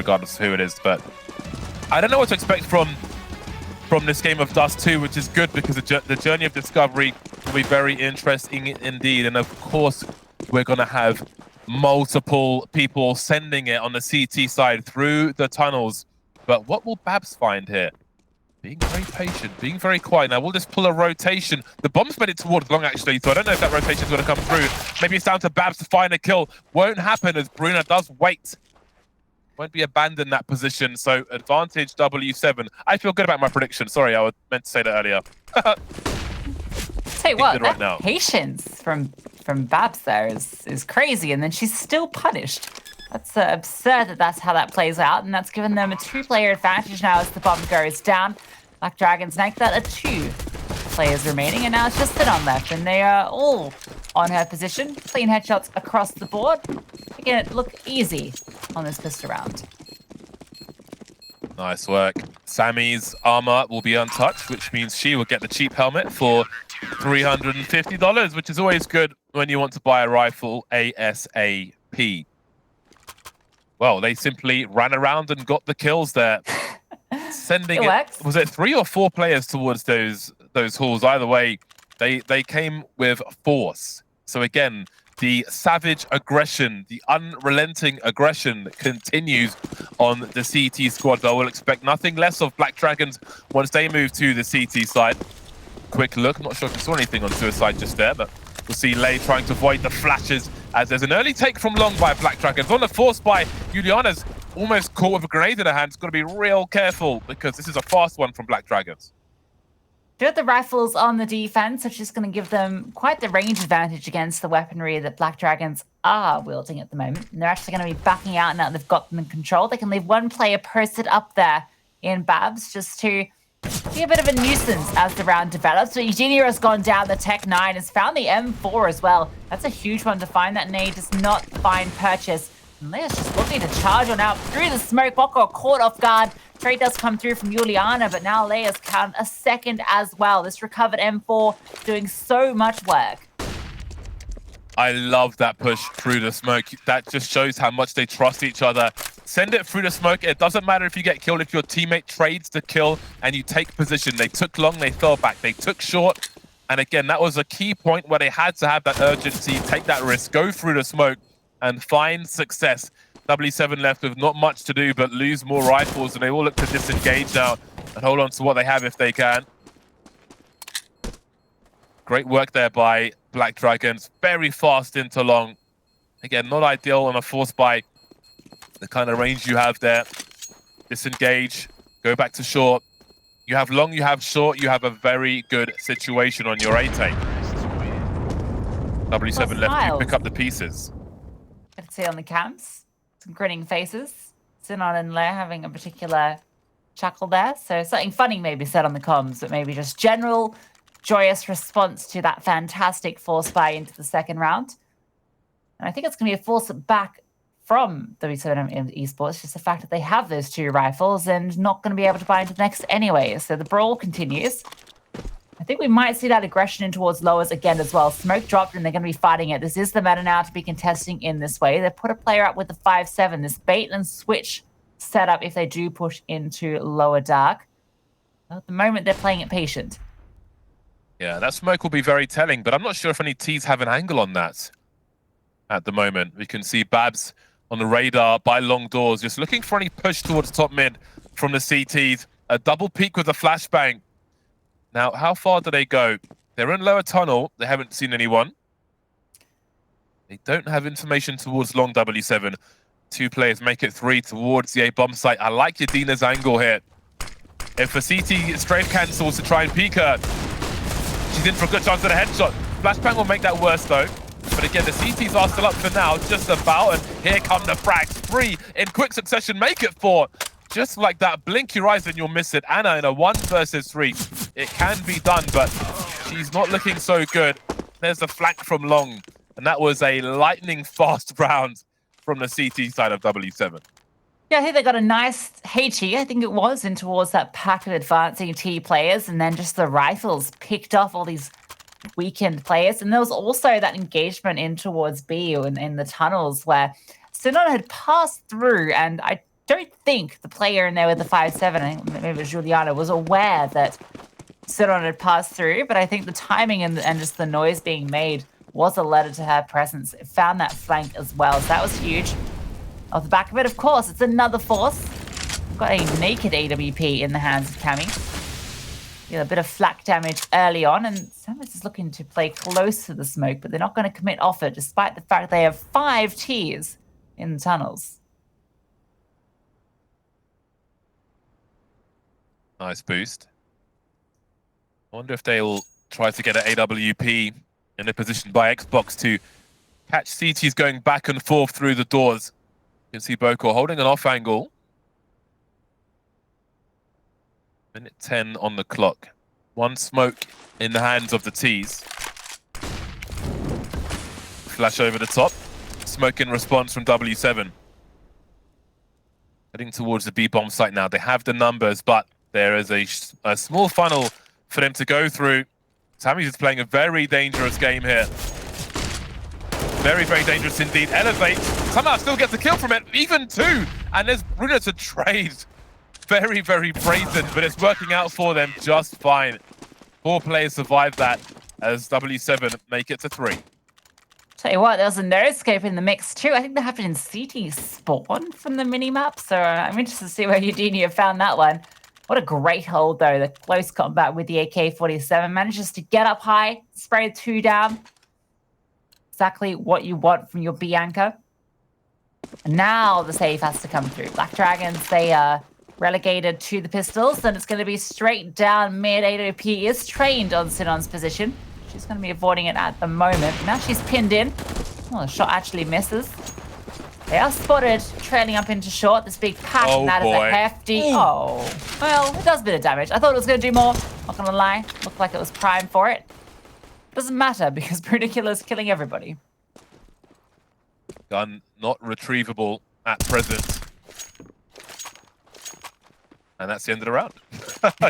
regardless of who it is. But I don't know what to expect from this game of Dust2, which is good because the journey of discovery will be very interesting indeed. And of course, we're going to have multiple people sending it on the CT side through the tunnels. But what will Babs find here? Being very patient, being very quiet. Now, we'll just pull a rotation. The bomb's made it towards long, actually, so I don't know if that rotation's going to come through. Maybe it's down to Babs to find a kill. Won't happen as Bruna does wait. Won't be abandoned that position, so advantage W7. I feel good about my prediction. Sorry, I meant to say that earlier. Tell you what, that patience from Babs there is crazy, and then she's still punished. That's absurd that that's how that plays out, and that's given them a 2-player advantage now as the bomb goes down. Black Dragons make that a 2 players remaining, and now it's just Sinon left, and they are all on her position. Clean headshots across the board. Again, it look easy on this pistol round. Nice work. Sammy's armor will be untouched, which means she will get the cheap helmet for $350, which is always good when you want to buy a rifle ASAP. Well, they simply ran around and got the kills there. Sending it, was it 3 or 4 players towards those halls? Either way, they came with force. So again, the savage aggression, the unrelenting aggression continues on the CT squad. But we'll expect nothing less of Black Dragons once they move to the CT side. Quick look, not sure if you saw anything on Suicide just there, but we'll see Lei trying to avoid the flashes as there's an early take from long by Black Dragons. On the force by Juliana's almost caught with a grenade in her hand. It's got to be real careful because this is a fast one from Black Dragons. Do have the rifles on the defense, which is going to give them quite the range advantage against the weaponry that Black Dragons are wielding at the moment. And they're actually going to be backing out now that they've got them in control. They can leave one player posted up there in Babs just to be a bit of a nuisance as the round develops. But Eugenia has gone down. The Tech 9 has found the M4 as well. That's a huge one to find. That nade does not find purchase. And Leia's just looking to charge on out through the smoke. Boko caught off guard. Trade does come through from Juliana, but now Leia's count a second as well. This recovered M4 doing so much work. I love that push through the smoke. That just shows how much they trust each other. Send it through the smoke. It doesn't matter if you get killed, if your teammate trades the kill and you take position. They took long, they fell back. They took short. And again, that was a key point where they had to have that urgency, take that risk, go through the smoke and find success. W7 left with not much to do but lose more rifles, and they all look to disengage now and hold on to what they have if they can. Great work there by Black Dragons. Very fast into long. Again, not ideal on a force buy. The kind of range you have there. Disengage, go back to short. You have long, you have short, you have a very good situation on your A-take. W7 left to pick up the pieces. Good to see on the camps. Some grinning faces. Sinon and Leia having a particular chuckle there. So something funny maybe said on the comms, but maybe just general joyous response to that fantastic force buy into the second round. And I think it's going to be a force back from w7m esports, just the fact that they have those 2 rifles and not going to be able to buy into the next anyway. So the brawl continues. I think we might see that aggression in towards lowers again as well. Smoke dropped and they're going to be fighting it. This is the meta now to be contesting in this way. They put a player up with the 5-7, this bait and switch setup if they do push into lower dark. At the moment, they're playing it patient. Yeah, that smoke will be very telling, but I'm not sure if any T's have an angle on that at the moment. We can see Babs on the radar by long doors, just looking for any push towards top mid from the CTs. A double peek with a flashbang. Now, how far do they go? They're in lower tunnel. They haven't seen anyone. They don't have information towards long W7. 2 players make it 3 towards the A-bomb site. I like Yadina's angle here. If a CT strafe cancels to try and peek her, she's in for a good chance at a headshot. Flashbang will make that worse though. But again, the CTs are still up for now, just about. And here come the frags. 3 in quick succession, make it 4. Just like that, blink your eyes and you'll miss it. Anna in a 1 versus 3. It can be done, but she's not looking so good. There's the flank from long. And that was a lightning fast round from the CT side of W7. Yeah, I think they got a nice HE, I think it was, in towards that pack of advancing T players, and then just the rifles picked off all these weakened players. And there was also that engagement in towards B in the tunnels where Sinon had passed through, and I don't think the player in there with the 5-7, I think maybe it was Juliana, was aware that Sidon had passed through, but I think the timing and just the noise being made was alerted to her presence. It found that flank as well, so that was huge. Off the back of it, of course, it's another force. Got a naked AWP in the hands of Cammy. Yeah, a bit of flak damage early on, and Samus is looking to play close to the smoke, but they're not going to commit off it, despite the fact they have 5 Ts in the tunnels. Nice boost. I wonder if they'll try to get an AWP in a position by Xbox to catch CTs going back and forth through the doors. You can see Boko holding an off angle. Minute 10 on the clock. One smoke in the hands of the Ts. Flash over the top. Smoke in response from W7. Heading towards the B-bomb site now. They have the numbers, but there is a small funnel for them to go through. Tammy's is playing a very dangerous game here. Very, very dangerous indeed. Elevate. Somehow still gets a kill from it. Even 2. And there's Runa to trade. Very, very brazen, but it's working out for them just fine. 4 players survived that as W7 make it to 3. Tell you what, there's a no-scope in the mix too. I think they have it in CT spawn from the minimap, so I'm interested to see where Eugenia found that one. What a great hold, though. The close combat with the AK-47 manages to get up high, spray 2 down. Exactly what you want from your B anchor. And now the save has to come through. Black Dragons, they are relegated to the pistols, and it's going to be straight down mid. AWP is trained on Sidon's position. She's going to be avoiding it at the moment. Now she's pinned in. Oh, the shot actually misses. They are spotted trailing up into short. This big pack, and that is a hefty. Oh, well, it does a bit of damage. I thought it was going to do more. Not going to lie. Looked like it was primed for it. Doesn't matter because Ridiculous killing everybody. Gun not retrievable at present. And that's the end of the round.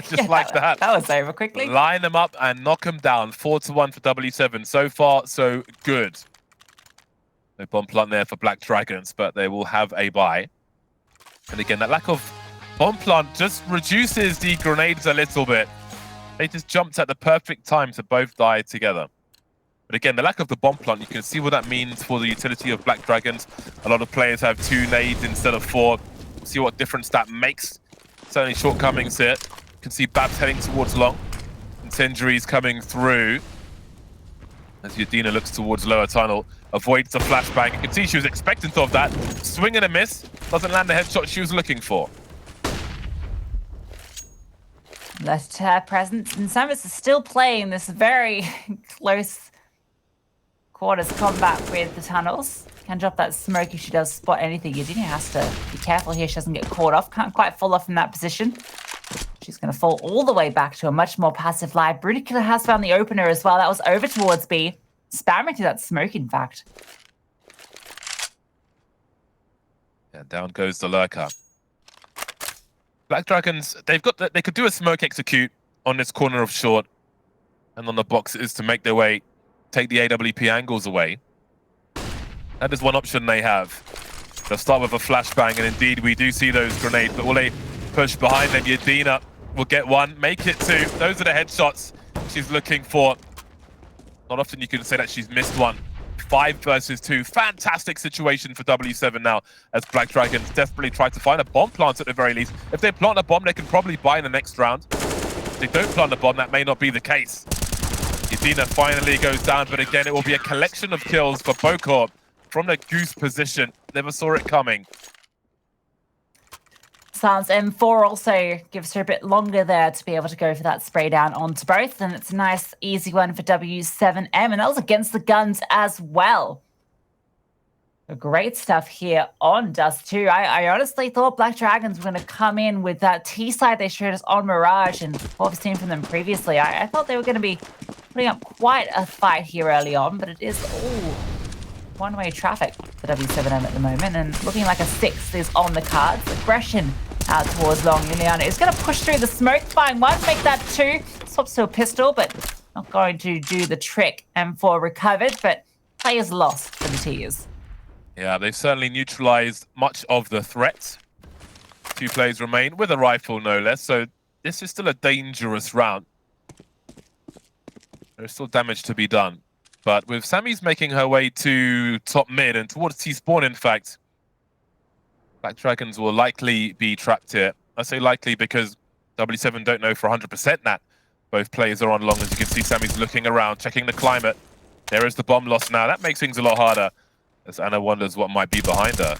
Just like that. That was over quickly. Line them up and knock them down. 4-1 for W7. So far, so good. No bomb plant there for Black Dragons, but they will have a buy. And again, that lack of bomb plant just reduces the grenades a little bit. They just jumped at the perfect time to both die together. But again, the lack of the bomb plant, you can see what that means for the utility of Black Dragons. A lot of players have 2 nades instead of 4. See what difference that makes. Certainly shortcomings here. You can see Babs heading towards long. Incendiaries coming through. As Yadina looks towards lower tunnel. Avoids the flashbang. You can see she was expectant of that. Swing and a miss. Doesn't land the headshot she was looking for. Left her presence. And Samus is still playing this very close quarters combat with the tunnels. Can drop that smoke if she does spot anything. Eugenia has to be careful here. She doesn't get caught off. Can't quite fall off in that position. She's going to fall all the way back to a much more passive lie. Bruticular has found the opener as well. That was over towards B. Spamming to that smoke, in fact. Yeah, down goes the lurker. Black Dragons, they could do a smoke execute on this corner of short. And on the box is to make their way, take the AWP angles away. That is one option they have. They'll start with a flashbang, and indeed we do see those grenades, but will they push behind them? Yadina will get 1, make it 2. Those are the headshots she's looking for. Not often you can say that she's missed one. 5 versus 2. Fantastic situation for W7 now, as Black Dragons desperately try to find a bomb plant at the very least. If they plant a bomb, they can probably buy in the next round. If they don't plant a bomb, that may not be the case. Yadina finally goes down, but again, it will be a collection of kills for Boko from the goose position. Never saw it coming. Sans M4 also gives her a bit longer there to be able to go for that spray down onto both. And it's a nice, easy one for W7M. And that was against the guns as well. Great stuff here on Dust2. I honestly thought Black Dragons were going to come in with that T side they showed us on Mirage and what we've seen from them previously. I thought they were going to be putting up quite a fight here early on, but it is all one-way traffic for W7M at the moment, and looking like a 6 is on the cards. Aggression out towards long. Juliana is going to push through the smoke, find 1, make that 2. Swaps to a pistol, but not going to do the trick. M4 recovered, but players lost for the Tears. Yeah, they've certainly neutralized much of the threat. 2 players remain with a rifle, no less. So this is still a dangerous round. There's still damage to be done. But with Sammy's making her way to top mid and towards T-spawn, in fact, Black Dragons will likely be trapped here. I say likely because W7 don't know for 100% that both players are on long. As you can see, Sammy's looking around, checking the climate. There is the bomb loss now. That makes things a lot harder as Anna wonders what might be behind her.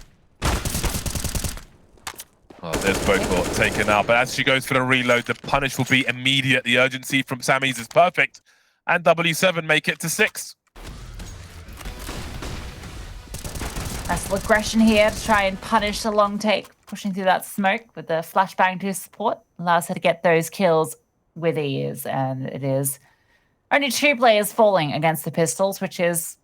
Oh, there's both taken out. But as she goes for the reload, the punish will be immediate. The urgency from Sammy's is perfect. And W7 make it to 6. Nice little aggression here to try and punish the long take, pushing through that smoke with the flashbang to support. Allows her to get those kills with ease, and it is only 2 players falling against the pistols, which is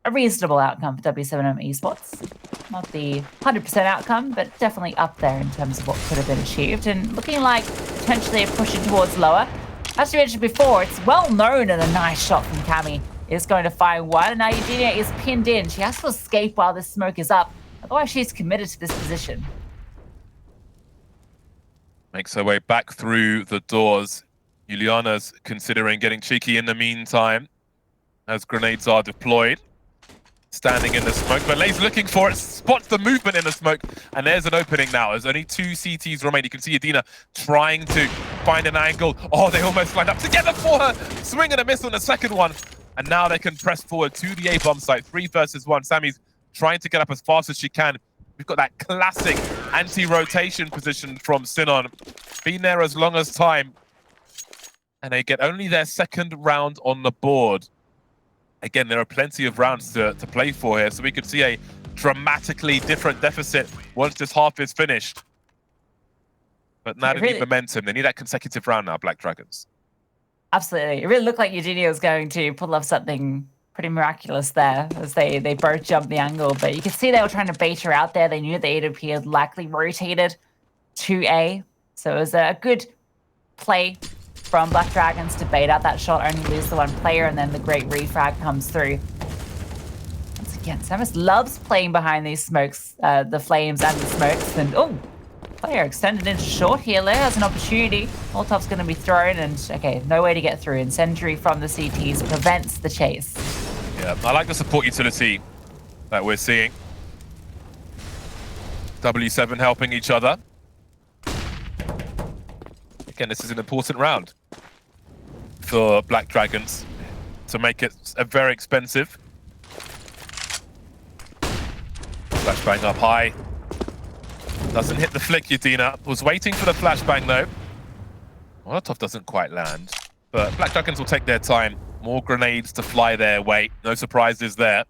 a reasonable outcome for w7m esports. Not the 100% outcome, but definitely up there in terms of what could have been achieved, and looking like potentially a pushing towards lower. As you mentioned before, it's well known and a nice shot from Cammy is going to find one, and now Eugenia is pinned in. She has to escape while this smoke is up, otherwise she's committed to this position. Makes her way back through the doors. Juliana's considering getting cheeky in the meantime as grenades are deployed. Standing in the smoke, but Lay's looking for it, spots the movement in the smoke, and there's an opening now. There's only 2 CTs remain. You can see Adina trying to find an angle. Oh, they almost lined up together for her. Swing and a miss on the second one. And now they can press forward to the A-bomb site. 3 versus 1. Sammy's trying to get up as fast as she can. We've got that classic anti-rotation position from Sinon. Been there as long as time. And they get only their 2nd round on the board. Again, there are plenty of rounds to play for here, so we could see a dramatically different deficit once this half is finished. But now they need momentum. They need that consecutive round now, Black Dragons. Absolutely. It really looked like Eugenia was going to pull off something pretty miraculous there as they both jumped the angle. But you could see they were trying to bait her out there. They knew the AWP had likely rotated to A. So it was a good play from Black Dragons to bait out that shot, only lose the 1 player, and then the great refrag comes through. Once again, Samus loves playing behind these smokes, the flames and the smokes. And oh, player extended into short here. Leia has an opportunity. Molotov's going to be thrown, and okay, no way to get through. Incendiary from the CTs prevents the chase. Yeah, I like the support utility that we're seeing. W7 helping each other. Again, this is an important round for Black Dragons to make it very expensive. Flashbang up high. Doesn't hit the flick, Yadina. Was waiting for the flashbang, though. Molotov doesn't quite land. But Black Dragons will take their time. More grenades to fly their way. No surprises there.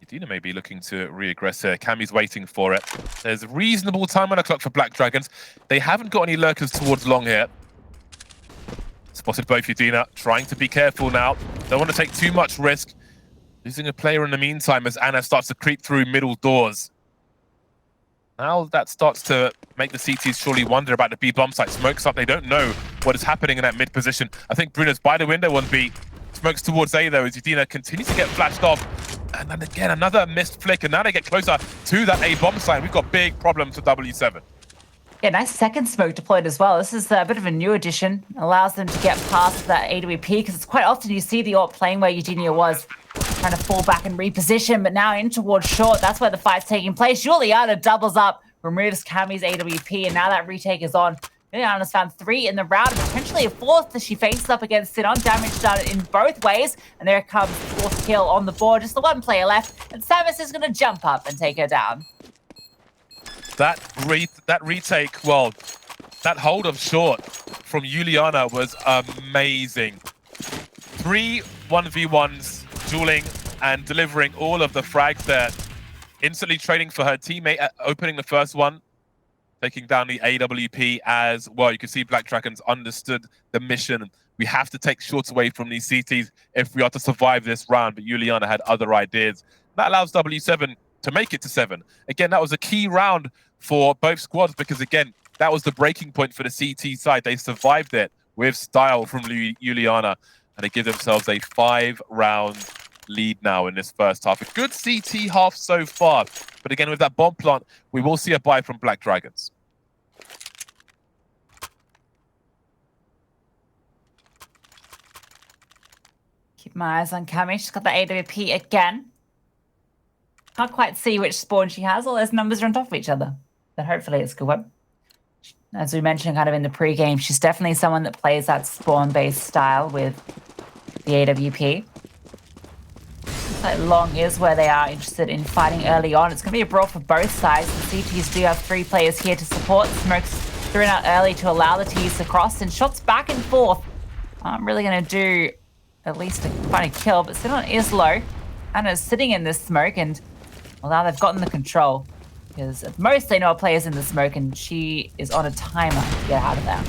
Yadina may be looking to re-aggress here. Cammy's waiting for it. There's reasonable time on the clock for Black Dragons. They haven't got any lurkers towards long here. Spotted both Yadina. Trying to be careful now. Don't want to take too much risk. Losing a player in the meantime as Anna starts to creep through middle doors. Now that starts to make the CTs surely wonder about the B bomb site. Smokes up, they don't know what is happening in that mid position. I think Bruno's by the window on B. Smokes towards A though as Yadina continues to get flashed off. And then again, another missed flick, and now they get closer to that A bomb site. We've got big problems for W7. Yeah, nice second smoke deployed as well. This is a bit of a new addition. Allows them to get past that AWP, because it's quite often you see the AWP playing where Eugenia was, trying to fall back and reposition, but now in towards short. That's where the fight's taking place. Juliana doubles up, removes Cammy's AWP, and now that retake is on. Juliana's found 3 in the round, potentially a 4th as she faces up against Sinon. Damage done in both ways, and there comes the 4th kill on the board. Just the 1 player left, and Samus is going to jump up and take her down. That retake, well, that hold of short from Juliana was amazing. 3 1v1s, dueling and delivering all of the frags there. Instantly trading for her teammate, opening the first one, taking down the AWP as well. You can see Black Dragons understood the mission. We have to take shots away from these CTs if we are to survive this round, but Juliana had other ideas. That allows W7 to make it to 7. Again, that was a key round for both squads because, again, that was the breaking point for the CT side. They survived it with style from Juliana, and they give themselves a 5-round lead now in this first half. A good CT half so far, but again, with that bomb plant, we will see a buy from Black Dragons. Keep my eyes on Cammy. She's got the AWP again. Can't quite see which spawn she has. All those numbers are on top of each other. But hopefully it's good one. As we mentioned kind of in the pre-game, she's definitely someone that plays that spawn-based style with the AWP. Looks like Long is where they are interested in fighting early on. It's going to be a brawl for both sides. The CTs do have 3 players here to support. Smokes thrown out early to allow the T's to cross, and shots back and forth aren't really going to do at least to find a kill, but Sinon is low. Anna's sitting in this smoke, and well, now they've gotten the control. Because at most they know a player's in the smoke, and she is on a timer to get out of there.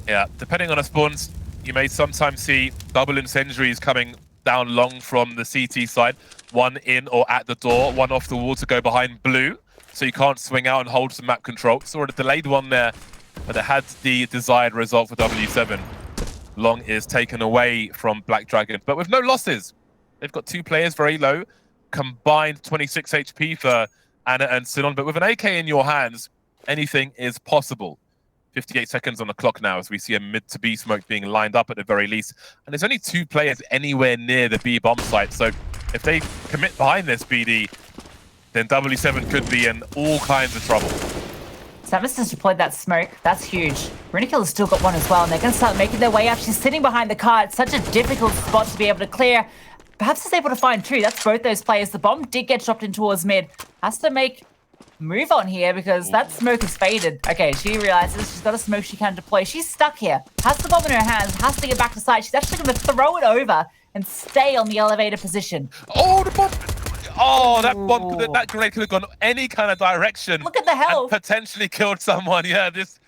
Yeah, depending on her spawns, you may sometimes see double incendiaries coming down long from the CT side. One in or at the door, one off the wall to go behind blue, so you can't swing out and hold some map control. Saw a delayed one there, but it had the desired result for W7. Long is taken away from Black Dragon, but with no losses. They've got 2 players very low, combined 26 HP for Anna and Sinon, but with an AK in your hands, anything is possible. 58 seconds on the clock now as we see a mid to B smoke being lined up at the very least. And there's only 2 players anywhere near the B bomb site, so if they commit behind this BD, then W7 could be in all kinds of trouble. Samus has deployed that smoke. That's huge. Runikill has still got one as well, and they're going to start making their way up. She's sitting behind the car. It's such a difficult spot to be able to clear. Perhaps is able to find 2. That's both those players. The bomb did get dropped in towards mid. Has to make a move on here because that smoke is faded. Okay, she realizes she's got a smoke she can deploy. She's stuck here. Has the bomb in her hands. Has to get back to site. She's actually going to throw it over and stay on the elevator position. Oh, the bomb! Oh, that bomb, that grenade could have gone any kind of direction. Look at the health. And potentially killed someone. Yeah, this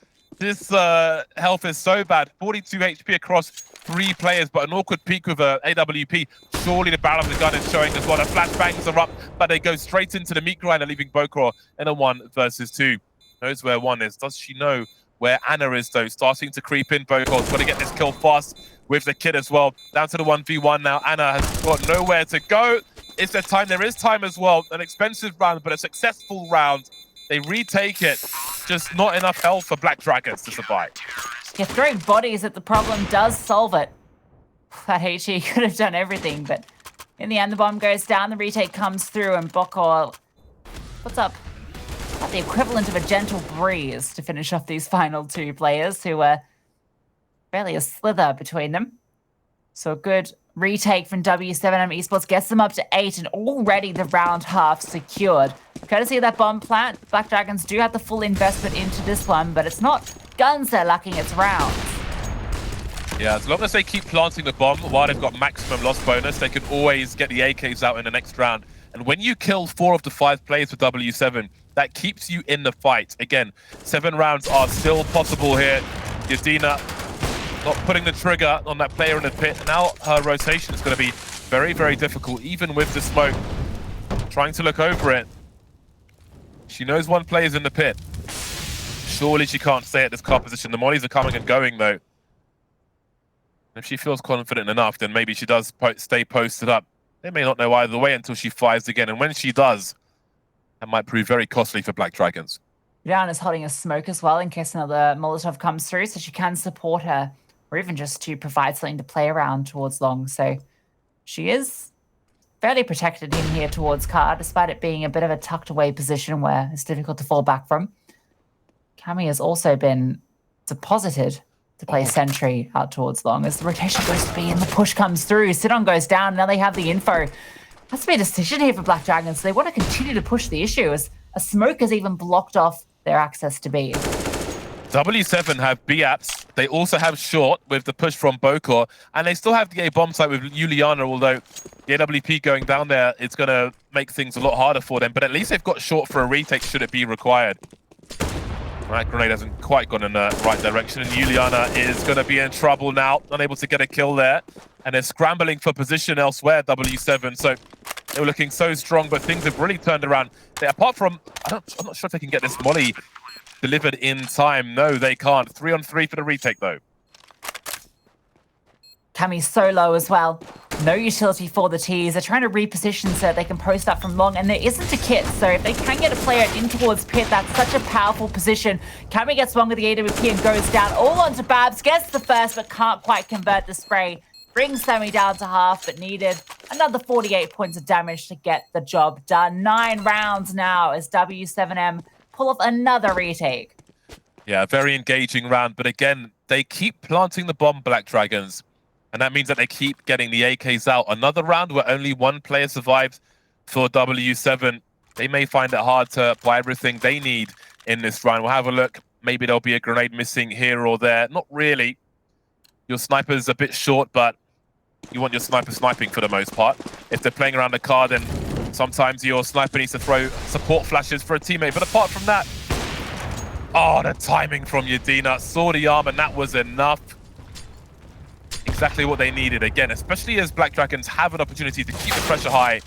health is so bad. 42 HP across 3 players, but an awkward peek with a AWP. Surely the barrel of the gun is showing as well. The flashbangs are up, but they go straight into the meat grinder, leaving Bokor in a 1 versus 2. Knows where 1 is. Does she know where Anna is, though? Starting to creep in. Bokor's got to get this kill fast with the kid as well. Down to the 1v1 now. Anna has got nowhere to go. Is there time? There is time as well. An expensive round, but a successful round. They retake it. Just not enough health for Black Dragons to survive. Yeah, throwing bodies at the problem does solve it. That HE could have done everything, but in the end, the bomb goes down, the retake comes through, and Bokor puts up about the equivalent of a gentle breeze to finish off these final 2 players, who were barely a slither between them. So a good retake from w7m esports gets them up to 8, and already the round half secured. Courtesy of that bomb plant, Black Dragons do have the full investment into this one, but it's not guns they're lacking, it's rounds. Yeah, as long as they keep planting the bomb while they've got maximum loss bonus, they can always get the AKs out in the next round. And when you kill 4 of the 5 players for W7, that keeps you in the fight. Again, 7 rounds are still possible here. Yadina not putting the trigger on that player in the pit. Now her rotation is going to be very, very difficult, even with the smoke. Trying to look over it. She knows 1 player's in the pit. Surely she can't stay at this car position. The mollies are coming and going, though. If she feels confident enough, then maybe she does stay posted up. They may not know either way until she fires again. And when she does, that might prove very costly for Black Dragons. Rihanna is holding a smoke as well in case another Molotov comes through, so she can support her, or even just to provide something to play around towards Long. So she is fairly protected in here towards Car, despite it being a bit of a tucked away position where it's difficult to fall back from. Cammy has also been deposited to play sentry out towards Long as the rotation goes to B and the push comes through. Sidon goes down, now they have the info. Has to be a decision here for Black Dragons. They want to continue to push the issue as a smoke has even blocked off their access to B. W7 have B apps. They also have short with the push from Bokor, and they still have the A bomb site with Juliana, although the AWP going down there, it's going to make things a lot harder for them. But at least they've got short for a retake should it be required. That grenade hasn't quite gone in the right direction, and Juliana is going to be in trouble now, unable to get a kill there. And they're scrambling for position elsewhere, W7. So they were looking so strong, but things have really turned around. Apart from, I'm not sure if they can get this molly delivered in time. No, they can't. 3-on-3 for the retake, though. Cammy's so low as well. No utility for the T's. They're trying to reposition so that they can post up from long, and there isn't a kit. So if they can get a player in towards pit, that's such a powerful position. Cammy gets one with the AWP and goes down all onto Babs. Gets the first, but can't quite convert the spray. Brings Sammy down to half, but needed another 48 points of damage to get the job done. 9 rounds now as W7M pull off another retake. Yeah, very engaging round. But again, they keep planting the bomb, Black Dragons. And that means that they keep getting the AKs out. Another round where only one player survives for W7. They may find it hard to buy everything they need in this round. We'll have a look. Maybe there'll be a grenade missing here or there. Not really. Your sniper's a bit short, but you want your sniper sniping for the most part. If they're playing around the car, then sometimes your sniper needs to throw support flashes for a teammate. But apart from that, oh, the timing from Yadina. Saw the arm, and that was enough. Exactly what they needed again, especially as Black Dragons have an opportunity to keep the pressure high.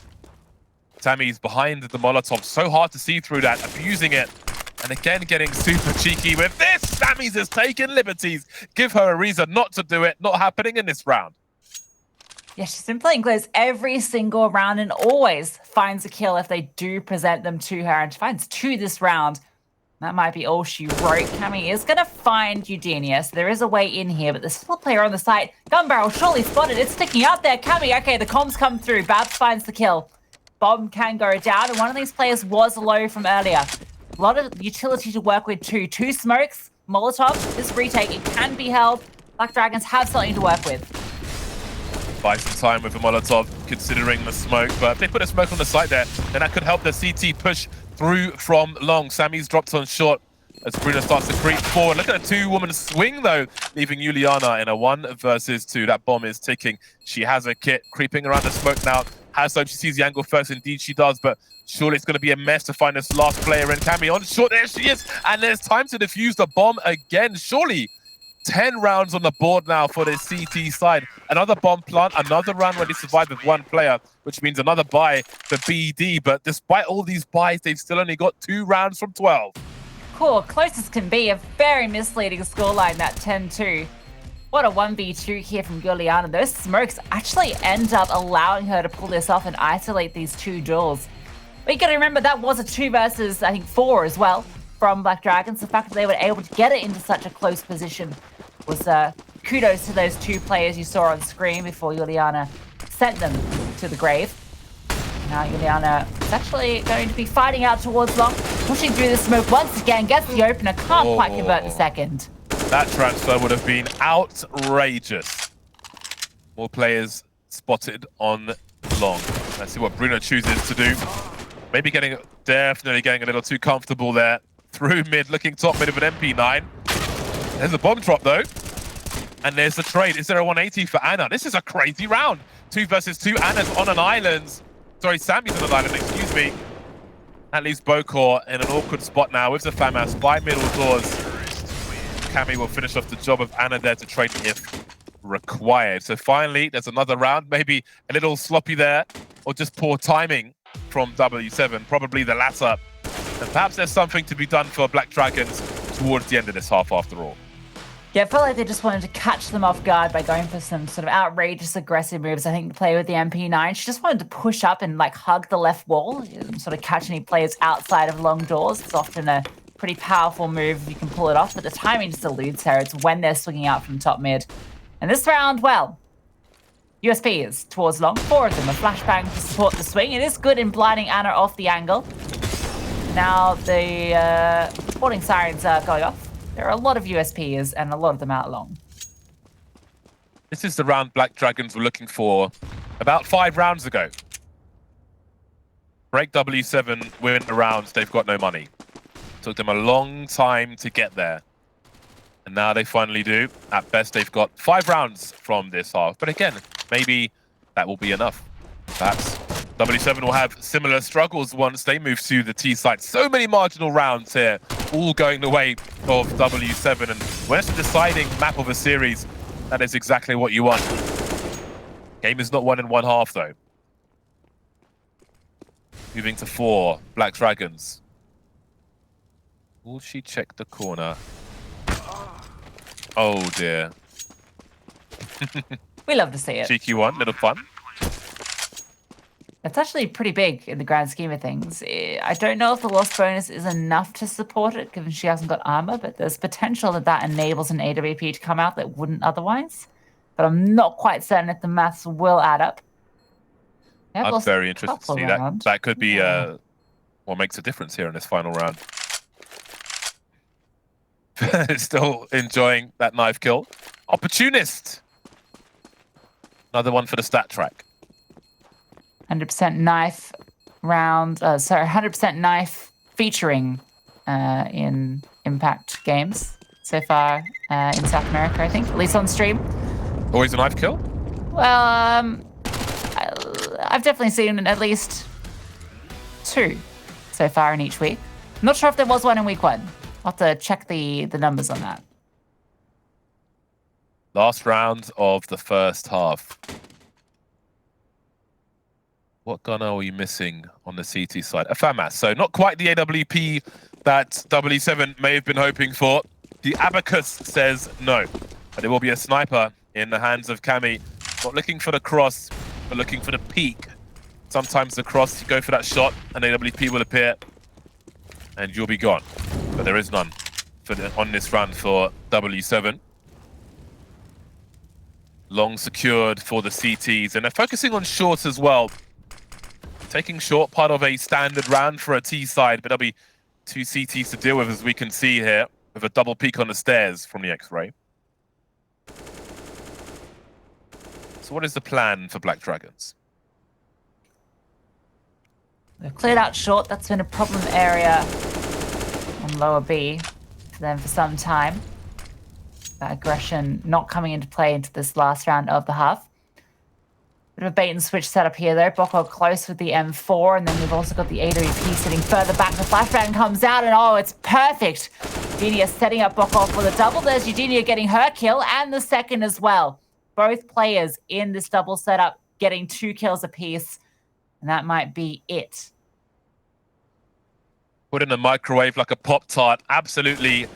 Tammy's behind the Molotov, so hard to see through that, abusing it. And again, getting super cheeky with this. Sammy's is taking liberties. Give her a reason not to do it. Not happening in this round. Yeah, she's been playing close every single round and always finds a kill if they do present them to her. And she finds 2 this round. That might be all she wrote. Cammy is going to find Eugenia, so there is a way in here, but there's still a player on the site. Gun barrel surely spotted. It's sticking out there. Cammy, okay, the comms come through. Babs finds the kill. Bomb can go down, and one of these players was low from earlier. A lot of utility to work with too. 2 smokes, Molotov. This retake, it can be held. Black Dragons have something to work with. Buy some time with a Molotov, considering the smoke, but if they put a smoke on the site there, then that could help the CT push through from long. Sammy's dropped on short as Bruno starts to creep forward. Look at a 2-woman swing, though, leaving Juliana in a 1 versus 2. That bomb is ticking. She has a kit creeping around the smoke now. Has hope she sees the angle first. Indeed, she does, but surely it's going to be a mess to find this last player in. Cammy on short. There she is, and there's time to defuse the bomb again. Surely 10 rounds on the board now for the CT side. Another bomb plant, another round where they survived with 1 player, which means another buy for BD. But despite all these buys, they've still only got 2 rounds from 12. Cool, closest can be. A very misleading scoreline, that 10-2. What a 1v2 here from Juliana. Those smokes actually end up allowing her to pull this off and isolate these 2 duels. But you got to remember, that was a 2 versus, I think, 4 as well from Black Dragons. The fact that they were able to get it into such a close position was kudos to those 2 players you saw on screen before Juliana sent them to the grave. Now Juliana is actually going to be fighting out towards long, pushing through the smoke once again, gets the opener, can't quite convert the second. That transfer would have been outrageous. More players spotted on long. Let's see what Bruno chooses to do. Maybe definitely getting a little too comfortable there. Through mid, looking top mid of an MP9. There's a bomb drop, though. And there's the trade. Is there a 180 for Anna? This is a crazy round. 2 versus 2. Anna's on an island. Sorry, Sammy's on an island, excuse me. That leaves Bokor in an awkward spot now with the FAMAS by middle doors. Cammy will finish off the job of Anna there to trade if required. So finally, there's another round. Maybe a little sloppy there, or just poor timing from W7. Probably the latter. And perhaps there's something to be done for Black Dragons towards the end of this half after all. Yeah, I felt like they just wanted to catch them off guard by going for some sort of outrageous aggressive moves. I think the player with the MP9, she just wanted to push up and like hug the left wall and sort of catch any players outside of long doors. It's often a pretty powerful move if you can pull it off, but the timing just eludes her. It's when they're swinging out from top mid. And this round, well, USP is towards long. 4 of them, a flashbang to support the swing. It is good in blinding Anna off the angle. Now the supporting sirens are going off. There are a lot of USPs and a lot of them out long. This is the round Black Dragons were looking for about 5 rounds ago. Break W7, win the rounds, they've got no money. Took them a long time to get there. And now they finally do. At best, they've got 5 rounds from this half. But again, maybe that will be enough. Perhaps W7 will have similar struggles once they move to the T site. So many marginal rounds here, all going the way of W7. And when it's a deciding map of a series, that is exactly what you want. Game is not won in 1 half, though. Moving to 4, Black Dragons. Will she check the corner? Oh, dear. We love to see it. Cheeky one, little fun. It's actually pretty big in the grand scheme of things. I don't know if the loss bonus is enough to support it, given she hasn't got armor, but there's potential that enables an AWP to come out that wouldn't otherwise. But I'm not quite certain if the maths will add up. I'm very interested to see that. That could be what makes a difference here in this final round. Still enjoying that knife kill. Opportunist. Another one for the stat track. 100% knife round. 100% knife featuring in Impact games so far in South America, I think, at least on stream. Always a knife kill? Well, I've definitely seen at least 2 so far in each week. I'm not sure if there was one in week 1. I'll have to check the numbers on that. Last round of the first half. What gun are we missing on the CT side? A FAMAS. So not quite the AWP that W7 may have been hoping for. The Abacus says no. But it will be a sniper in the hands of Cammy. Not looking for the cross, but looking for the peak. Sometimes the cross, you go for that shot, and AWP will appear, and you'll be gone. But there is none on this round for W7. Long secured for the CTs, and they're focusing on short as well. Taking short, part of a standard round for a T side, but there'll be 2 CTs to deal with, as we can see here, with a double peek on the stairs from the X-ray. So what is the plan for Black Dragons? They've cleared out short. That's been a problem area on lower B for them for some time. That aggression not coming into play into this last round of the half. Bit of a bait and switch setup here though. Boko close with the M4, and then we've also got the AWP sitting further back. The flashbang comes out, and oh, it's perfect. Eugenia setting up Boko for the double. There's Eugenia getting her kill, and the second as well. Both players in this double setup getting 2 kills apiece, and that might be it. Put in the microwave like a Pop-Tart. Absolutely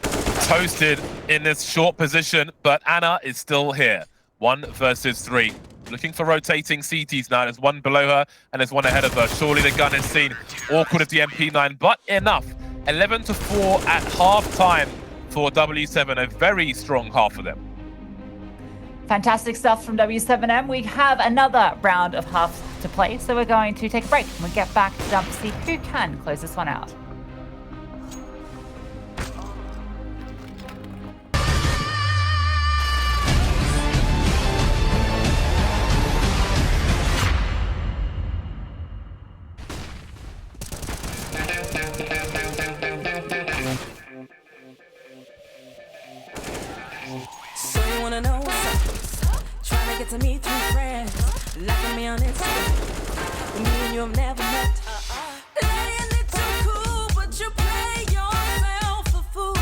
toasted in this short position, but Anna is still here. 1 versus 3. Looking for rotating CTs now. There's one below her and there's one ahead of her. Surely the gun is seen. Awkward at the MP9, but enough. 11-4 at half-time for W7. A very strong half for them. Fantastic stuff from W7M. We have another round of halves to play, so we're going to take a break and we'll get back to jump to see who can close this one out. So you wanna know what's up? Trying to get to meet 3 friends, liking me on Instagram. Me and you have never met. Playing it too cool, but you play yourself a fool.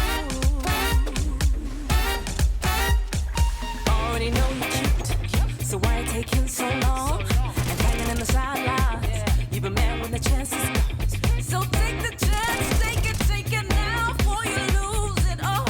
Already know you're cute, so why it taking so long? And hanging in the sidelines, you've been mad when the chance is gone. So take the chance, take it now, before you lose it all.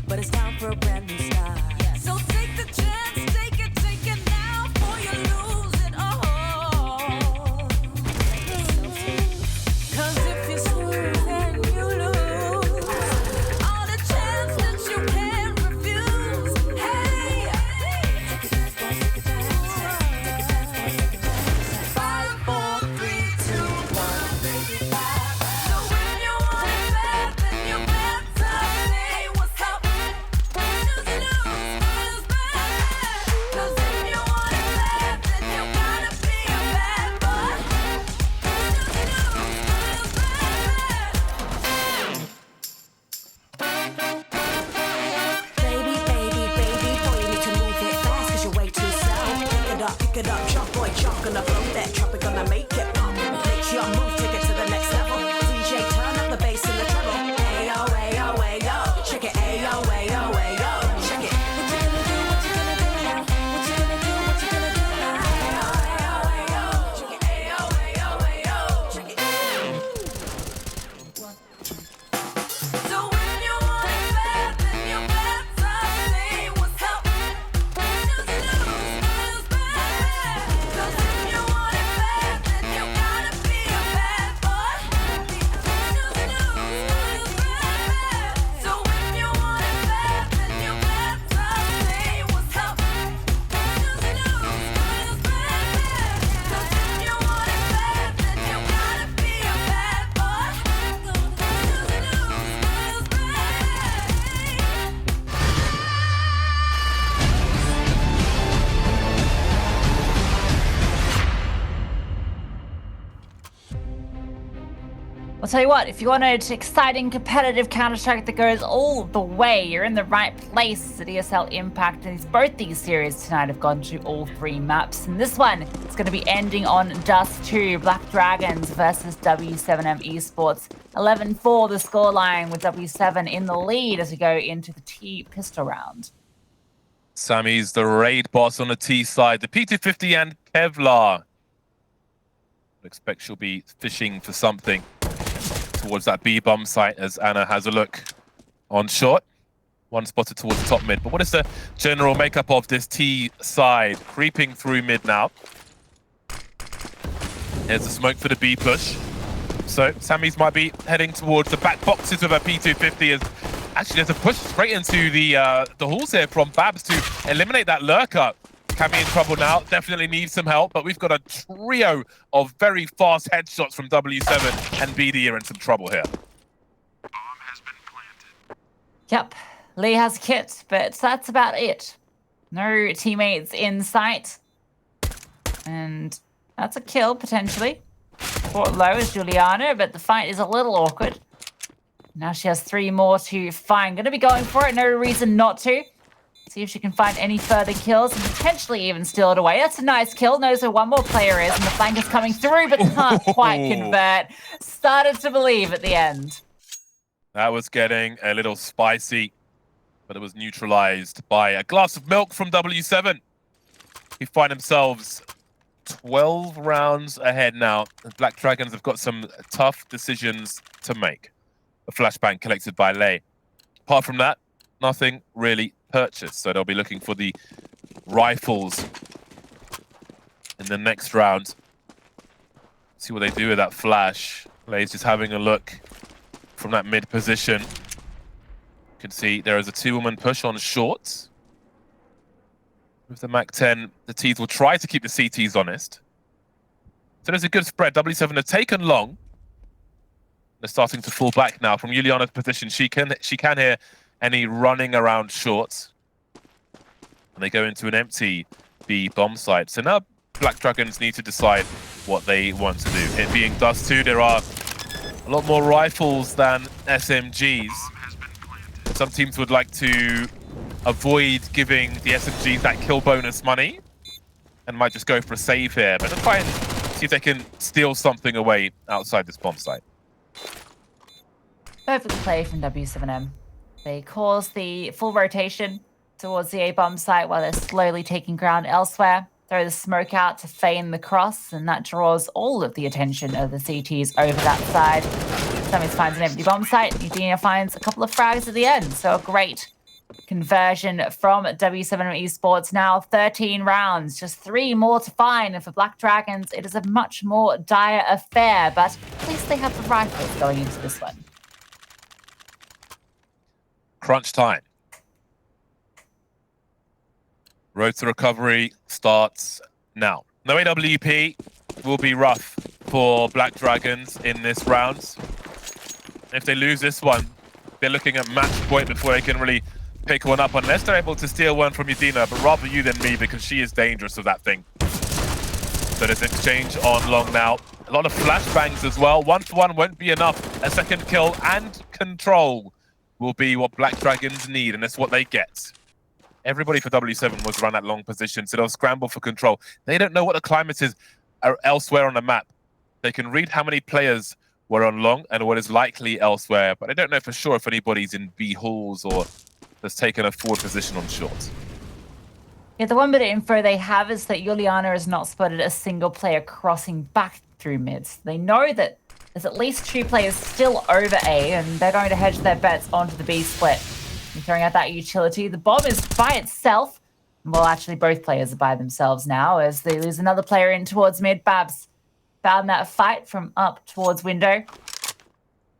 But it's time for a brand new start. So take the chance, take it now, before you lose it all. 'Cause if you swerve, then you lose all the chance that you can't refuse. Hey, take a chance, boy, take a chance. Take a chance, boy, take a chance. 5, 4, 3, 2, 1, baby, 5. So when you want it bad, then you better say what's up. Lose, lose, lose, bad. it up, chop boy, chop, gonna blow that trap, gonna make it pop. Make sure you move, take it to the next level. DJ, turn up the bass and the treble. Ayo, ayo, ayo, check it, ayo, ayo, ayo, check it. What you gonna do? What you gonna do now? What you gonna do? What you gonna do now? Ayo, ayo, ayo, check it, ayo, ayo, ayo, check it. So when you want it bad, then you better say what's up. Lose, lose, bad. 'Cause if you want it bad, then you gotta be a bad boy. Lose, lose, bad. So when you want it bad, then you better say what's up. Lose, lose, bad. 'Cause if you want it bad, then you gotta be a bad boy. Lose, lose, bad. I'll tell you what, if you want an exciting competitive Counter-Strike that goes all the way, you're in the right place at ESL Impact. And both these series tonight have gone to all 3 maps. And this one is going to be ending on Dust2, Black Dragons versus w7m esports. 11-4 the scoreline, with w7 in the lead as we go into the T pistol round. Sammy's the raid boss on the T side. The P250 and Kevlar. I expect she'll be fishing for something towards that B bomb site as Anna has a look on short. One spotted towards top mid. But what is the general makeup of this T side? Creeping through mid now. There's the smoke for the B push. So Sammy's might be heading towards the back boxes of her P250 as actually there's a push straight into the halls here from Babs to eliminate that lurker. Cammy in trouble now, definitely needs some help, but we've got a trio of very fast headshots from W7 and BD are in some trouble here. Yep, Lee has kit, but that's about it. No teammates in sight. And that's a kill, potentially. Fought low is Juliana, but the fight is a little awkward. Now she has 3 more to find. Gonna be going for it, no reason not to. See if she can find any further kills and potentially even steal it away. That's a nice kill. Knows where one more player is, and the flank is coming through, but can't quite convert. Started to believe at the end. That was getting a little spicy, but it was neutralized by a glass of milk from W7. He find themselves 12 rounds ahead now. The Black Dragons have got some tough decisions to make. A flashbang collected by Lei. Apart from that, nothing really purchased, so they'll be looking for the rifles in the next round. See what they do with that flash. Lei's just having a look from that mid position. You can see there is a 2-woman push on shorts. With the MAC-10, the T's will try to keep the CTs honest. So there's a good spread. W7 have taken long. They're starting to fall back now from Juliana's position. She can hear any running around shorts. And they go into an empty B bomb site. So now Black Dragons need to decide what they want to do. It being Dust2, there are a lot more rifles than SMGs. Some teams would like to avoid giving the SMGs that kill bonus money and might just go for a save here. But let's try and see if they can steal something away outside this bomb site. Perfect play from w7m. They cause the full rotation towards the A-bomb site while they're slowly taking ground elsewhere. Throw the smoke out to feign the cross, and that draws all of the attention of the CTs over that side. Sammy's finds an empty bomb site. Udina finds a couple of frags at the end. So a great conversion from w7m esports. Now 13 rounds, just 3 more to find. And for Black Dragons, it is a much more dire affair, but at least they have the rifles going into this one. Crunch time. Road to recovery starts now. No AWP will be rough for Black Dragons in this round. If they lose this one, they're looking at match point before they can really pick one up, unless they're able to steal one from Udina, but rather you than me because she is dangerous with that thing. So there's exchange on long now. A lot of flashbangs as well. 1-for-1 won't be enough. A second kill and control will be what Black Dragons need, and that's what they get. Everybody for W7 was around that long position, so they'll scramble for control. They don't know what the climate is elsewhere on the map. They can read how many players were on long and what is likely elsewhere, but I don't know for sure if anybody's in B halls or has taken a forward position on short. Yeah, the one bit of info they have is that Juliana has not spotted a single player crossing back through mids. They know that there's at least 2 players still over A, and they're going to hedge their bets onto the B split. And throwing out that utility. The bomb is by itself. Well, actually, both players are by themselves now as they lose another player in towards mid. Babs found that fight from up towards window.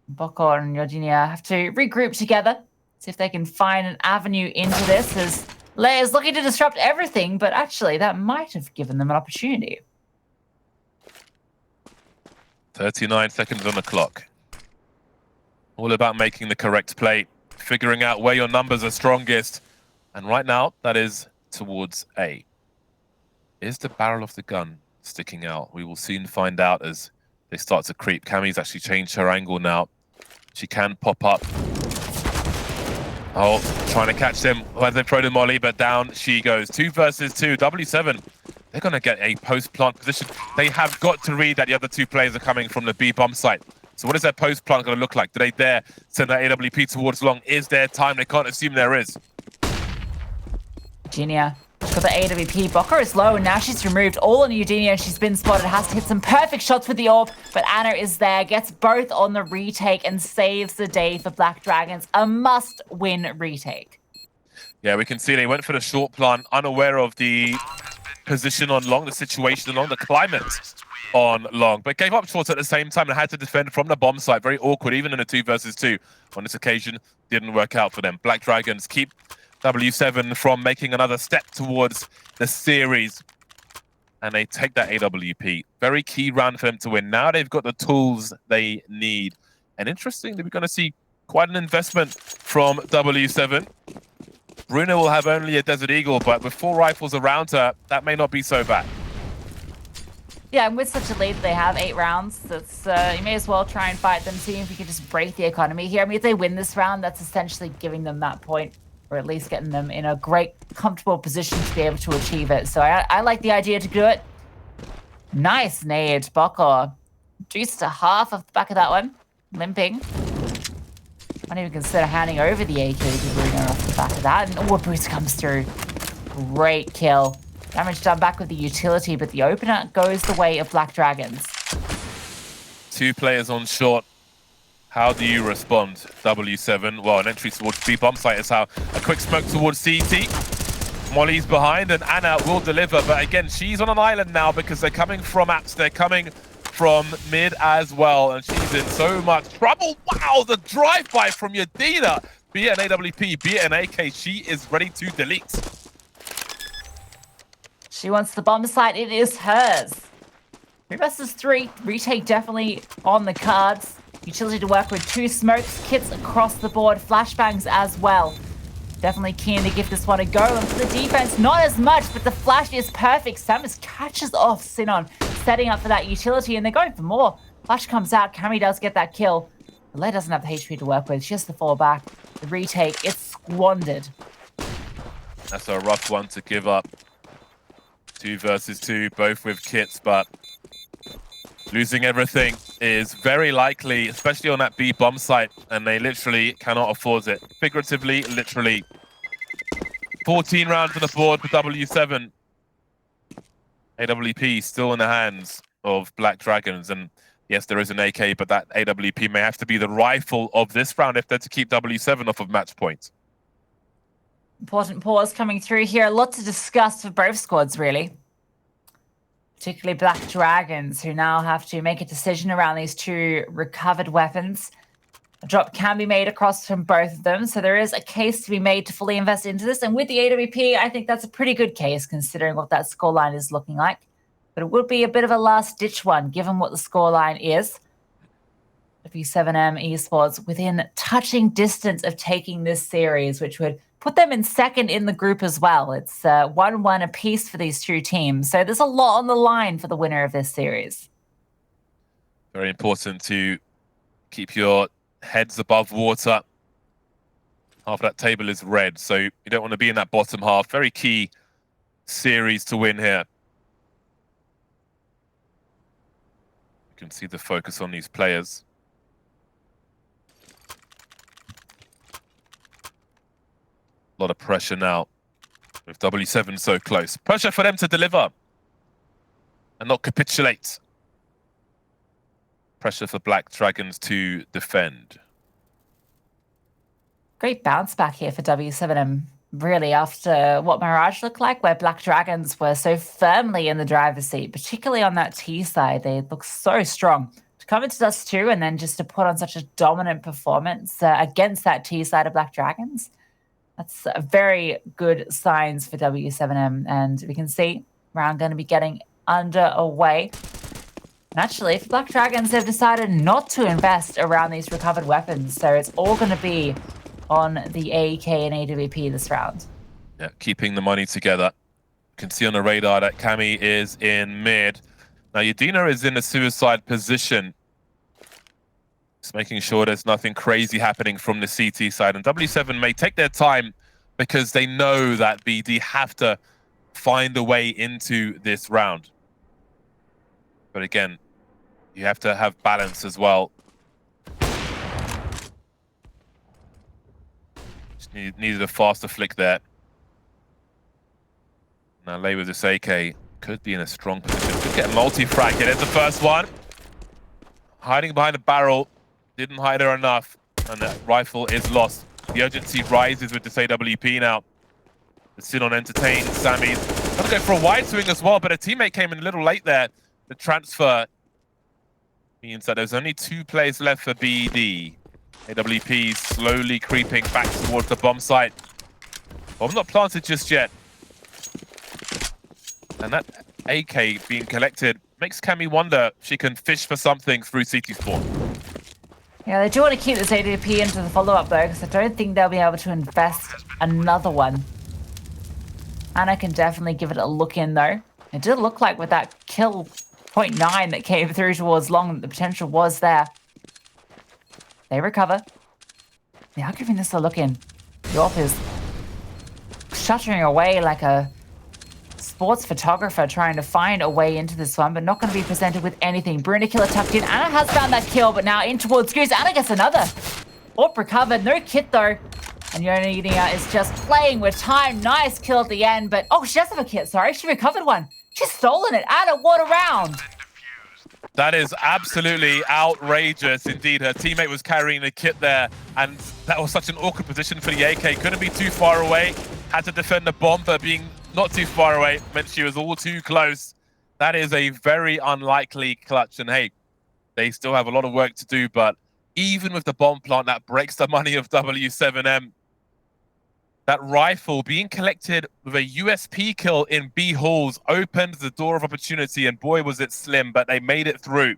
Boko and Eugenia have to regroup together, see if they can find an avenue into this as Leia's looking to disrupt everything, but actually that might have given them an opportunity. 39 seconds on the clock. All about making the correct play, figuring out where your numbers are strongest. And right now, that is towards A. Is the barrel of the gun sticking out? We will soon find out as they start to creep. Cammy's actually changed her angle now. She can pop up. Oh, trying to catch them as they throw the molly, but down she goes. 2 versus 2. W7, they're going to get a post-plant position. They have got to read that the other 2 players are coming from the B bomb site. So what is their post-plant going to look like? Do they dare send that AWP towards long? Is there time? They can't assume there is. Eugenia got the AWP. Boko is low, and now she's removed all on Eugenia. She's been spotted, has to hit some perfect shots with the orb, but Anna is there, gets both on the retake, and saves the day for Black Dragons. A must-win retake. Yeah, we can see they went for the short plant, unaware of the position on long, the situation along, the climate on long, but gave up shots at the same time and had to defend from the bomb site. Very awkward, even in a 2 versus 2. On this occasion, didn't work out for them. Black Dragons keep W7 from making another step towards the series. And they take that AWP. Very key round for them to win. Now they've got the tools they need. And interestingly, we're going to see quite an investment from W7. Bruno will have only a Desert Eagle, but with 4 rifles around her, that may not be so bad. Yeah, and with such a lead, they have 8 rounds. That's you may as well try and fight them, see if you can just break the economy here. I mean, if they win this round, that's essentially giving them that point, or at least getting them in a great, comfortable position to be able to achieve it. So I like the idea to do it. Nice nade, Boko. Juiced to half of the back of that one. Limping. Can't even consider handing over the AK to Bruno off the back of that. And oh, Bruce comes through. Great kill. Damage done back with the utility, but the opener goes the way of Black Dragons. 2 players on short. How do you respond, W7? Well, an entry towards B bomb site is how. A quick smoke towards CT. Molly's behind, and Anna will deliver. But again, she's on an island now because they're coming from apps. They're coming from mid as well, and she's in so much trouble. Wow, the drive-by from Yadina. Be it an AWP, be it an AK, she is ready to delete. She wants the bomb site. It is hers. 3 versus 3. Retake definitely on the cards. Utility to work with 2 smokes, kits across the board, flashbangs as well. Definitely keen to give this one a go. And for the defense, not as much, but the flash is perfect. Samus catches off Sinon, setting up for that utility, and they're going for more. Flash comes out. Cammy does get that kill. Le doesn't have the HP to work with. She has to fall back. The retake, it's squandered. That's a rough one to give up. 2 versus 2, both with kits, but losing everything is very likely, especially on that B bomb site, and they literally cannot afford it. Figuratively, literally. 14 rounds on the board for W7. AWP still in the hands of Black Dragons, and yes, there is an AK, but that AWP may have to be the rifle of this round if they're to keep W7 off of match points. Important pause coming through here. A lot to discuss for both squads, really. Particularly Black Dragons, who now have to make a decision around these 2 recovered weapons. A drop can be made across from both of them, so there is a case to be made to fully invest into this. And with the AWP, I think that's a pretty good case, considering what that scoreline is looking like. But it would be a bit of a last-ditch one, given what the scoreline is. w7m esports within touching distance of taking this series, which would put them in second in the group as well. It's 1-1 apiece for these 2 teams. So there's a lot on the line for the winner of this series. Very important to keep your heads above water. Half of that table is red, so you don't want to be in that bottom half. Very key series to win here. You can see the focus on these players. A lot of pressure now with W7 so close. Pressure for them to deliver and not capitulate. Pressure for Black Dragons to defend. Great bounce back here for W7M, really, after what Mirage looked like, where Black Dragons were so firmly in the driver's seat, particularly on that T side. They look so strong. To come into Dust2 and then just to put on such a dominant performance against that T side of Black Dragons, that's very good signs for W7M. And we can see round going to be getting underway. Naturally, for Black Dragons, they've decided not to invest around these recovered weapons, so it's all going to be on the AEK and AWP this round. Yeah, keeping the money together. You can see on the radar that Cammy is in mid. Now, Yadina is in a suicide position. Just making sure there's nothing crazy happening from the CT side. And W7 may take their time because they know that BD have to find a way into this round. But again, you have to have balance as well. Just needed a faster flick there. Now Lay with this AK could be in a strong position. Could get a multi-frag here. There's the first one. Hiding behind the barrel. Didn't hide her enough. And that rifle is lost. The urgency rises with this AWP now. The Sin on entertain. Sammy's going to go for a wide swing as well, but a teammate came in a little late there. The transfer means that there's only 2 players left for BD. AWP slowly creeping back towards the bomb site. Bomb not planted just yet. And that AK being collected makes Cammy wonder if she can fish for something through CT spawn. Yeah, they do want to keep this AWP into the follow-up though, because I don't think they'll be able to invest another one. Anna can definitely give it a look in though. It did look like with that kill 0.9 that came through towards long, the potential was there. They recover. They are giving this a look in. Yorp is shuttering away like a sports photographer trying to find a way into this one, but not going to be presented with anything. Bruna killer tucked in. Anna has found that kill, but now in towards Goose. Anna gets another. Orp recovered. No kit though. And Yona is just playing with time. Nice kill at the end, but oh, she does have a kit. Sorry, she recovered one. She's stolen it. Anna, what a round. That is absolutely outrageous indeed. Her teammate was carrying the kit there, and that was such an awkward position for the AK. Couldn't be too far away. Had to defend the bomb, but being not too far away meant she was all too close. That is a very unlikely clutch, and hey, they still have a lot of work to do, but even with the bomb plant, that breaks the money of W7M. That rifle being collected with a USP kill in B halls opened the door of opportunity, and boy was it slim, but they made it through.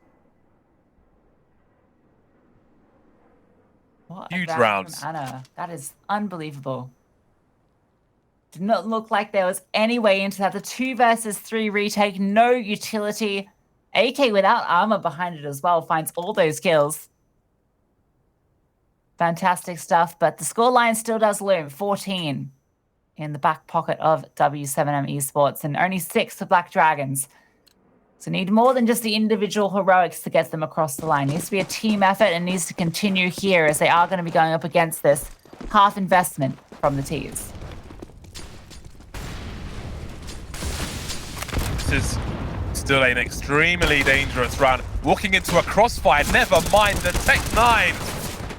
What a Huge round rounds. from Anna. That is unbelievable. Did not look like there was any way into that. The 2 versus 3 retake, no utility. AK without armor behind it as well finds all those kills. Fantastic stuff, but the scoreline still does loom. 14 in the back pocket of W7M Esports and only 6 for Black Dragons. So need more than just the individual heroics to get them across the line. It needs to be a team effort and needs to continue here as they are going to be going up against this half investment from the T's. This is still an extremely dangerous round. Walking into a crossfire, never mind the Tech 9.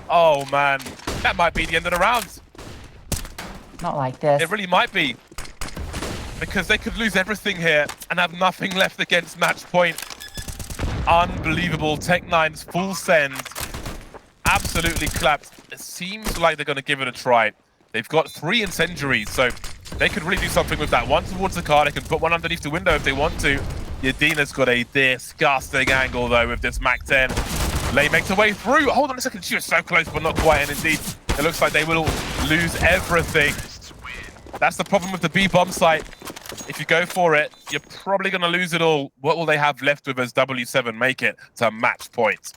Oh man, that might be the end of the round. Not like this. It really might be. Because they could lose everything here and have nothing left against match point. Unbelievable. Tech 9's full send. Absolutely clapped. It seems like they're going to give it a try. They've got 3 incendiaries, so they could really do something with that. One towards the car. They can put one underneath the window if they want to. Yadina's got a disgusting angle, though, with this Mac 10. Lay makes her way through. Hold on a second. She was so close, but not quite. And indeed, it looks like they will lose everything. That's the problem with the B bomb site. If you go for it, you're probably going to lose it all. What will they have left with as W7 make it to match point?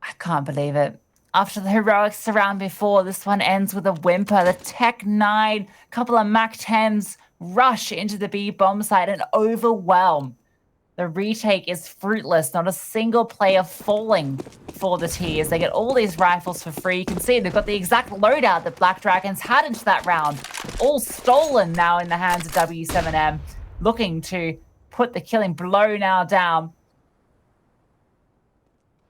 I can't believe it. After the heroics round before, this one ends with a whimper. The Tech 9, couple of Mac 10s rush into the B bomb site and overwhelm. The retake is fruitless. Not a single player falling for the T as they get all these rifles for free. You can see they've got the exact loadout that Black Dragons had into that round. All stolen now in the hands of w7m. Looking to put the killing blow now down.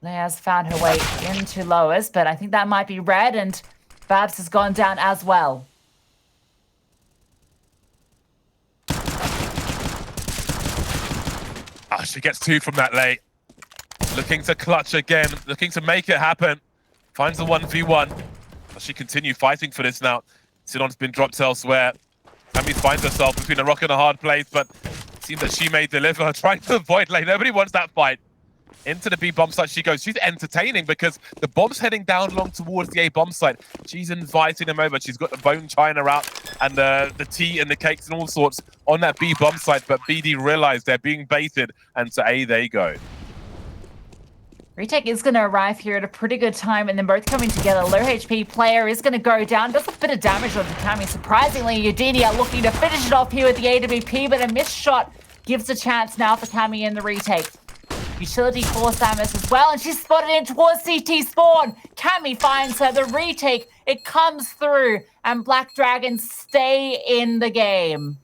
Leia's found her way into lowers, but I think that might be red, and Babs has gone down as well. Ah, she gets 2 from that late. Looking to clutch again, looking to make it happen. Finds a 1v1. Does she continue fighting for this now? Sinon's been dropped elsewhere. Cammy finds herself between a rock and a hard place, but it seems that she may deliver, trying to avoid lane. Nobody wants that fight. Into the B bomb site she goes. She's entertaining because the bomb's heading down long towards the A bomb site. She's inviting them over. She's got the bone china out and the tea and the cakes and all sorts on that B bomb site. But BD realized they're being baited, and to A they go. Retake is going to arrive here at a pretty good time, and then both coming together. Low HP player is going to go down. Does a bit of damage onto Cammy. Surprisingly, Eugenia looking to finish it off here with the AWP, but a missed shot gives a chance now for Cammy in the retake. Utility for Samus as well, and she's spotted in towards CT spawn. Cammy finds her, the retake, it comes through, and Black Dragons stay in the game.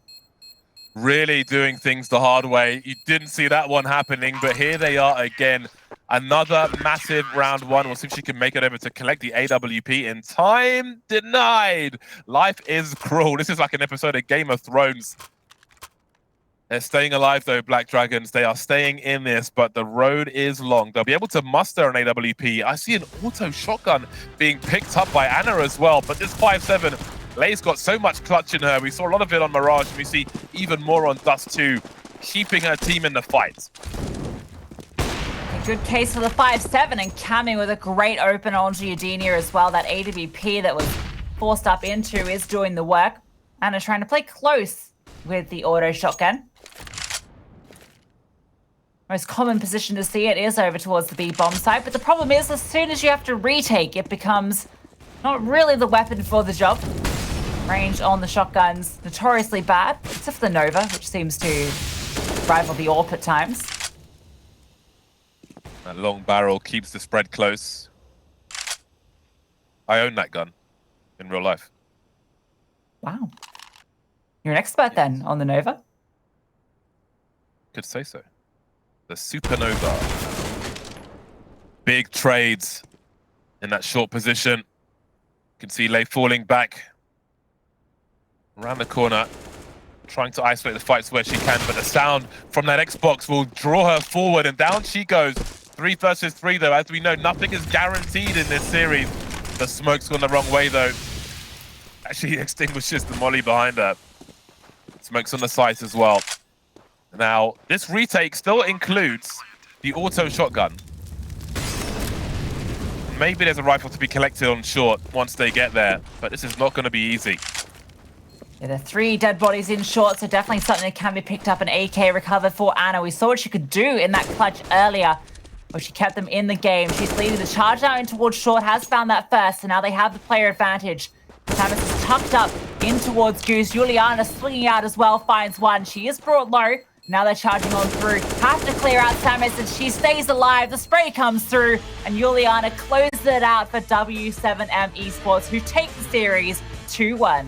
Really doing things the hard way. You didn't see that one happening, but here they are again. Another massive round 1. We'll see if she can make it over to collect the AWP in time. Denied. Life is cruel. This is like an episode of Game of Thrones. They're staying alive, though, Black Dragons. They are staying in this, but the road is long. They'll be able to muster an AWP. I see an auto shotgun being picked up by Anna as well, but this 5-7, Lei's got so much clutch in her. We saw a lot of it on Mirage, and we see even more on Dust2, keeping her team in the fight. A good case for the 5-7, and Cammy with a great open onto Eugenia as well. That AWP that was forced up into is doing the work. Anna trying to play close with the auto shotgun. Most common position to see it is over towards the B bomb site, but the problem is as soon as you have to retake, it becomes not really the weapon for the job. Range on the shotguns, notoriously bad, except for the Nova, which seems to rival the AWP at times. That long barrel keeps the spread close. I own that gun in real life. Wow. You're an expert then on the Nova? Could say so. The Supernova. Big trades in that short position. You can see Lei falling back around the corner, trying to isolate the fights where she can, but the sound from that Xbox will draw her forward, and down she goes. 3 versus 3, though. As we know, nothing is guaranteed in this series. The smoke's gone the wrong way, though. Actually extinguishes the molly behind her. Smoke's on the site as well. Now, this retake still includes the auto shotgun. Maybe there's a rifle to be collected on short once they get there, but this is not going to be easy. Yeah, there are 3 dead bodies in short, so definitely something that can be picked up. An AK recovered for Anna. We saw what she could do in that clutch earlier, where she kept them in the game. She's leading the charge now in towards short, has found that first, and now they have the player advantage. Samus is tucked up in towards Goose. Juliana slinging out as well, finds one. She is brought low. Now they're charging on through. Have to clear out Samus, and she stays alive. The spray comes through, and Juliana closes it out for w7m esports, who take the series 2-1.